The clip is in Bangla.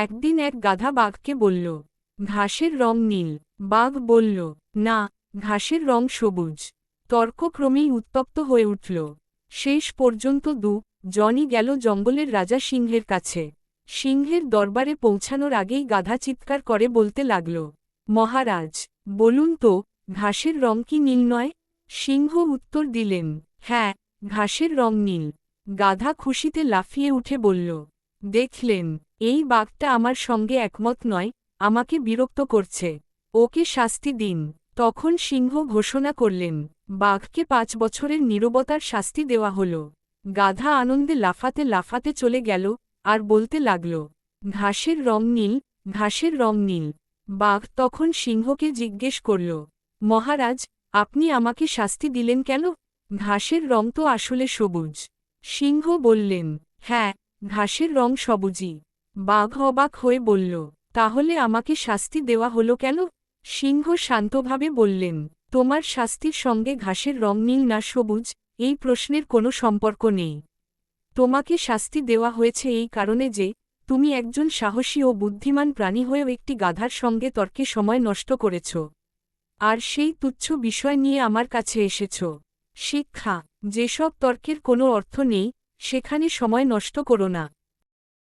একদিন এক গাধা বাঘকে বলল, ঘাসের রং নীল। বাঘ বলল, না, ঘাসের রং সবুজ। তর্ক ক্রমেই উত্তপ্ত হয়ে উঠল। শেষ পর্যন্ত জনই গেল জঙ্গলের রাজা সিংহের কাছে। সিংহের দরবারে পৌঁছানোর আগেই গাধা চিৎকার করে বলতে লাগল, মহারাজ, বলুন তো, ঘাসের রং কি নীল নয়? সিংহ উত্তর দিলেন, হ্যাঁ, ঘাসের রং নীল। গাধা খুশিতে লাফিয়ে উঠে বলল, দেখলেন, এই বাঘটা আমার সঙ্গে একমত নয়, আমাকে বিরক্ত করছে। ওকে শাস্তি দিন। তখন সিংহ ঘোষণা করলেন, বাঘকে ৫ বছরের নীরবতার শাস্তি দেওয়া হল। গাধা আনন্দে লাফাতে লাফাতে চলে গেল, আর বলতে লাগল, ঘাসের রং নীল, ঘাসের রং নীল। বাঘ তখন সিংহকে জিজ্ঞেস করল, মহারাজ, আপনি আমাকে শাস্তি দিলেন কেন? ঘাসের রং তো আসলে সবুজ। সিংহ বললেন, হ্যাঁ, ঘাসের রং সবুজই। বাঘ অবাক হয়ে বলল, তাহলে আমাকে শাস্তি দেওয়া হলো কেন? সিংহ শান্তভাবে বললেন, তোমার শাস্তির সঙ্গে ঘাসের রং নীল না সবুজ, এই প্রশ্নের কোনো সম্পর্ক নেই। তোমাকে শাস্তি দেওয়া হয়েছে এই কারণে যে, তুমি একজন সাহসী ও বুদ্ধিমান প্রাণী হয়েও একটি গাধার সঙ্গে তর্কে সময় নষ্ট করেছ। আর সেই তুচ্ছ বিষয় নিয়ে আমার কাছে এসেছ। শিক্ষা, যেসব তর্কের কোনো অর্থ নেই, সেখানে সময় নষ্ট করো না।